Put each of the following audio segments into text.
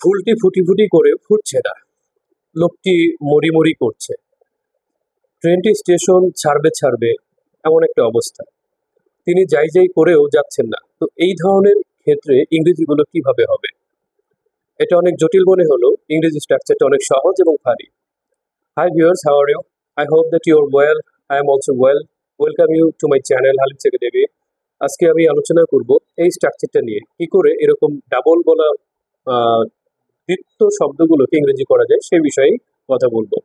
ফুলটি ফুটি ফুটি করে ফুটছে না, লোকটি মরি মরি করছে, ট্রেনটি স্টেশন ছাড়বে ছাড়বে এমন একটা অবস্থা, তিনি যাই যাই করেও যাচ্ছেন না। তো এই ধরনের ক্ষেত্রে ইংরেজিগুলো কিভাবে হবে? এটা অনেক জটিল মনে হলো, ইংরেজি স্ট্রাকচারটা অনেক সহজ এবং ভারী। Hi viewers, how are you? I hope that you are well. I am also well. Welcome you to my channel Halims academy. আজকে আমি আলোচনা করব এই স্ট্রাকচারটা নিয়ে, কি করে এরকম ডাবল বলা দ্বিত্ব শব্দগুলোকে ইংরেজি করা যায় সেই বিষয়ে কথা বলবো।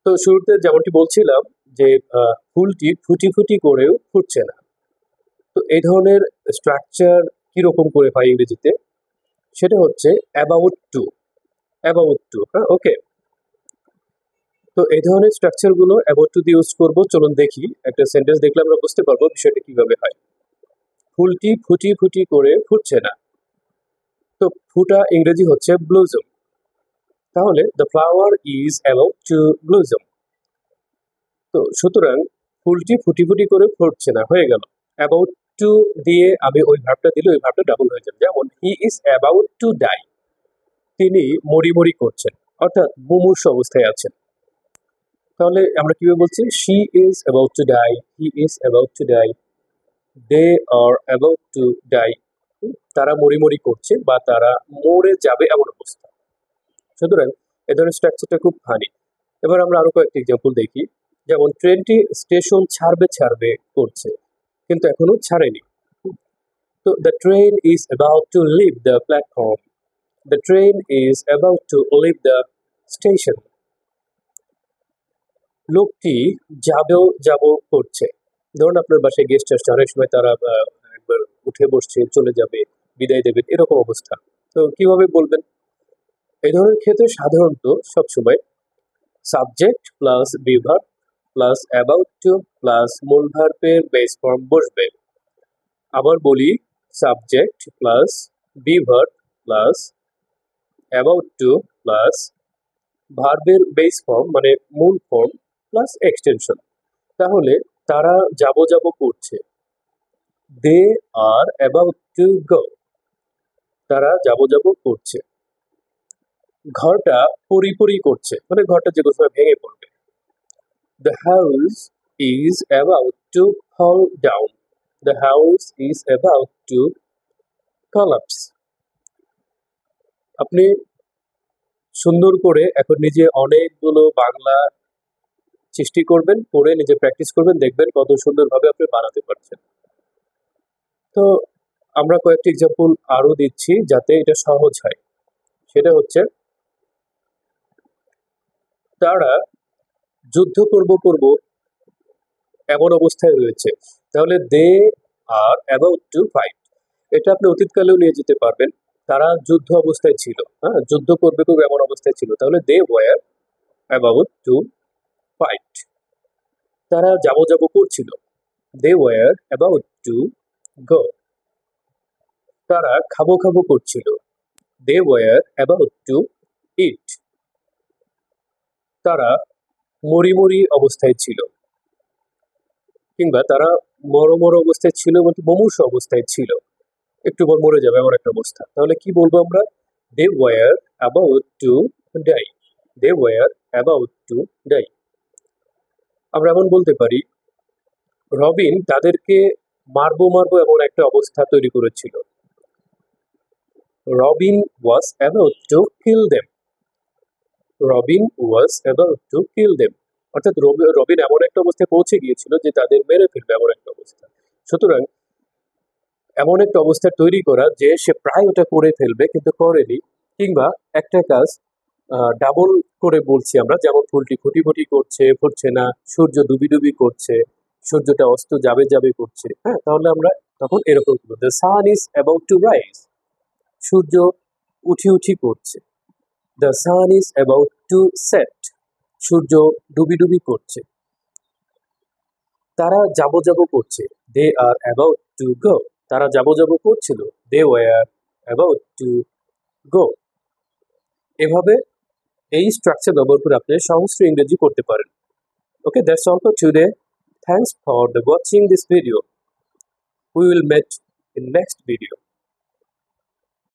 তো শুরুতে যেমনটি বলছিলাম যে ফুলটি ফুটি ফুটি করেও ফুটছে না। তো এই ধরনের স্ট্রাকচার কিরকম করে হয় ইংরেজিতে, সেটা হচ্ছে অ্যাবাউট টু। অ্যাবাউট টু, হ্যাঁ, ওকে। তো এই ধরনের স্ট্রাকচারগুলো অ্যাবাউট টু দিয়ে ইউজ করবো। চলুন দেখি, একটা সেন্টেন্স দেখলে আমরা বুঝতে পারবো বিষয়টা কিভাবে হয়। ফুলটি ফুটি ফুটি করে ফুটছে না। তো ফুটা ইংরেজি হচ্ছে ব্লুজম। তাহলে the flower is about to blossom. তো সুতরাং ফুলটি ফুটি ফুটি করে ফুটছে না হয়ে গেল। অ্যাবাউট টু দিয়ে আমি ওই ভার্বটা দিলে ওই ভার্বটা ডাবল হয়ে যাবে। যেমন he is about to die, তিনি মরি মরি করছেন, অর্থাৎ মুমূর্ষ অবস্থায় আছেন। তাহলে আমরা কিভাবে বলছি? She is about to die, he is about to die, they are about to die, তারা মরি মরি করছে বা তারা মরে যাবে এমন অবস্থা। সুতরাং এ ধরনের স্ট্রাকচারটা খুব ফানি। এবার আমরা আরো কয়েকটি এক্সাম্পল দেখি। যেমন ট্রেনটি স্টেশন ছাড়বে ছাড়বে করছে, কিন্তু এখনো ছাড়েনি। তো the train is about to leave the platform, the train is about to leave the station. লোকটি যাবেও যাব করছে। ধরুন আপনার বাসায় গেস্ট আসছে, অনেক সময় তারা একবার উঠে বসছে, চলে যাবে, বিদায় দেবেন, এরকম অবস্থা। তো কিভাবে বলবেন? এই ধরনের ক্ষেত্রে সাধারণত সবসময় subject plus be verb plus about to plus মূল ভার্বের বেস ফর্ম বসবে। আবার বলি, subject plus be verb plus about to plus ভার্বের বেস ফর্ম মানে মূল ফর্ম প্লাস এক্সটেনশন। তাহলে তারা যাবো যাবো করছে, দে আর অ্যাবাউট টু গো, তারা যাবো যাবো করছে। ঘরটা পরি করছে, মানে ঘরটা যে কোনো সময় ভেঙে পড়বে। The house is about to fall down. The house is about to collapse. আপনি সুন্দর করে এখন নিজে অনেকগুলো বাংলা সৃষ্টি করবেন, করে নিজে প্র্যাকটিস করবেন, দেখবেন কত সুন্দরভাবে আপনি বানাতে পারছেন। তো আমরা কয়েকটি এক্সাম্পল আরো দিচ্ছি যাতে এটা সহজ হয়। সেটা হচ্ছে, তারা যুদ্ধ করব এমন অবস্থায় রয়েছে। তাহলে দে আর অ্যাবাউট টু ফাইট, এটা আপনি অতীতকালেও নিয়ে যেতে পারবেন। তারা যুদ্ধ অবস্থায় ছিল, হ্যাঁ, যুদ্ধ করবে এমন অবস্থায় ছিল। তাহলে they were about to fight. তারা যাবো যাবো করছিল, they were about to go. তারা খাবো খাবো করছিল, they were about to eat. তারা মরি মরি অবস্থায় ছিল, কিংবা তারা মর অবস্থায় ছিল বলতে মুমূর্ষু অবস্থায় ছিল, একটু পর মরে যাবে এমন একটা অবস্থা। তাহলে কি বলবো আমরা? They were about to die, they were about to die. আমরা এমন বলতে পারি, রবিন তাদেরকে মারবো এমন একটা অবস্থা তৈরি করেছিল, Robin was about to kill them, Robin was about to kill them. অর্থাৎ রবিন এমন একটা অবস্থায় পৌঁছে গিয়েছিল যে তাদের মেরে ফেলবে এমন একটা অবস্থা। সুতরাং এমন একটা অবস্থা তৈরি করা যে সে প্রায় ওটা করে ফেলবে কিন্তু করেনি, কিংবা একটা কাজ ডাবল করে বলছি আমরা, যেমন ফুলটি ফুটি ফুটি করছে, ফুটছে না, সূর্য ডুবি ডুবি করছে, সূর্যটা অস্ত যাবে যাবে করছে, হ্যাঁ, তাহলে আমরা তখন এরকম করবো, the sun is about to rise, সূর্য উঠি উঠি করছে। The sun is about to set, সূর্য ডুবি ডুবি করছে। তারা যাবো যাবো করছে, দে আর অ্যাবাউট টু গো, তারা যাবো যাবো করছিল, they were about to go. এভাবে এই স্ট্রাকচার ব্যবহার করে আপনি সহস্র ইংরেজি করতে পারেন। Okay, that's all for today. Thanks for watching this video. We will meet in next video.